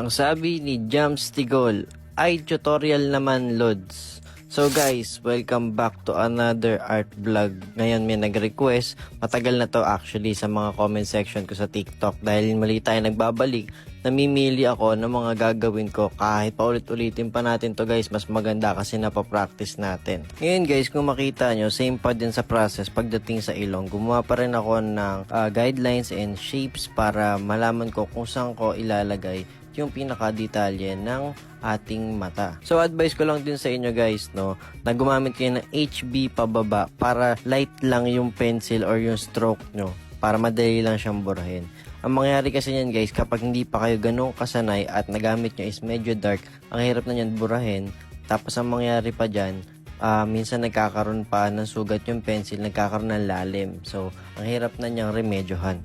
Ang sabi ni Jams Tigol ay tutorial naman, Lods. So guys, welcome back to another art vlog. Ngayon may nag-request, matagal na to actually sa mga comment section ko sa TikTok dahil mali tayo nagbabalik. Namimili ako ng mga gagawin ko kahit paulit-ulitin pa natin to guys, mas maganda kasi napapractice natin. Ngayon guys, kung makita nyo, same pa din sa process pagdating sa ilong. Gumawa pa rin ako ng guidelines and shapes para malaman ko kung saan ko ilalagay yung pinaka-detalye ng ating mata. So advice ko lang din sa inyo guys, no, na gumamit kayo ng HB pababa para light lang yung pencil or yung stroke nyo para madali lang siyang burahin. Ang mangyayari kasi niyan guys, kapag hindi pa kayo ganun kasanay at nagamit nyo is medyo dark, ang hirap na niyan burahin. Tapos ang mangyayari pa dyan, minsan nagkakaroon pa ng sugat yung pencil, nagkakaroon ng lalim. So ang hirap na niyang remedyohan.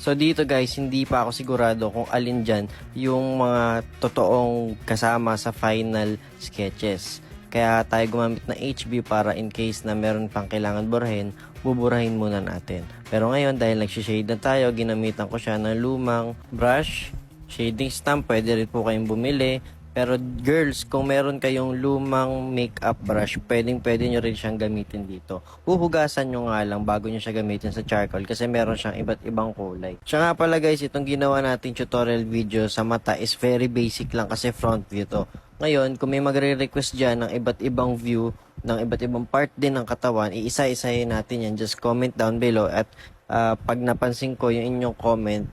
So dito guys, hindi pa ako sigurado kung alin dyan yung mga totoong kasama sa final sketches. Kaya tayo gumamit ng HB para in case na meron pang kailangan burahin, buburahin muna natin. Pero ngayon dahil nagsishade na tayo, ginamitan ko siya ng lumang brush, shading stamp, pwede rin po kayong bumili. Pero girls, kung meron kayong lumang makeup brush, pwede nyo rin siyang gamitin dito. Huhugasan nyo nga lang bago nyo siya gamitin sa charcoal kasi meron siyang iba't ibang kulay. Siya nga pala guys, itong ginawa nating tutorial video sa mata is very basic lang kasi front view to. Ngayon, kung may magre-request dyan ng iba't ibang view, ng iba't ibang part din ng katawan, iisa-isahin natin yan. Just comment down below at pag napansin ko yung inyong comment,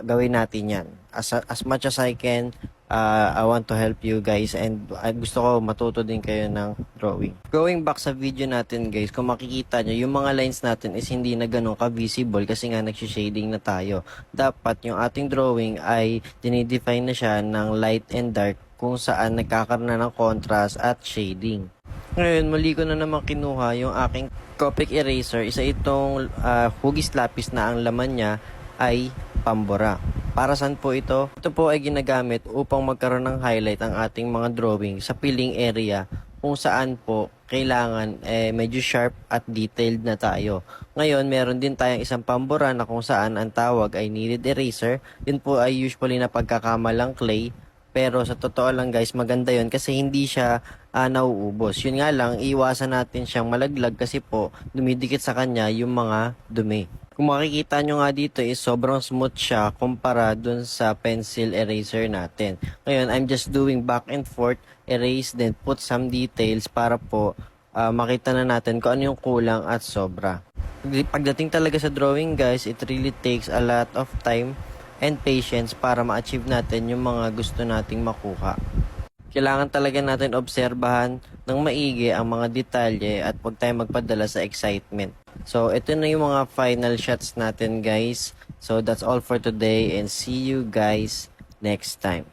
gawin natin yan. As much as I can, I want to help you guys and gusto ko matuto din kayo ng drawing. Going back sa video natin guys, kung makikita nyo, yung mga lines natin is hindi na ganun ka-visible kasi nga nagsishading na tayo. Dapat yung ating drawing ay dinidefine na siya ng light and dark kung saan nagkakaroon na ng contrast at shading. Ngayon, muli ko na naman kinuha yung aking Copic eraser. Isa itong hugis lapis na ang laman niya ay pambura. Para saan po ito? Ito po ay ginagamit upang magkaroon ng highlight ang ating mga drawing sa piling area kung saan po kailangan medyo sharp at detailed na tayo. Ngayon, meron din tayong isang pambura na kung saan ang tawag ay kneaded eraser. Yun po ay usually na pagkakamalang clay. Pero sa totoo lang guys, maganda yun kasi hindi siya nauubos. Yun nga lang, iwasan natin siyang malaglag kasi po dumidikit sa kanya yung mga dumi. Kung makikita nyo nga dito is sobrang smooth siya kumpara dun sa pencil eraser natin. Ngayon, I'm just doing back and forth, erase, then put some details para po makita na natin kung ano yung kulang at sobra. Pagdating talaga sa drawing guys, it really takes a lot of time and patience para ma-achieve natin yung mga gusto nating makuha. Kailangan talaga natin obserbahan ng maigi ang mga detalye at huwag tayo magpadala sa excitement. So, ito na yung mga final shots natin guys. So, that's all for today and see you guys next time.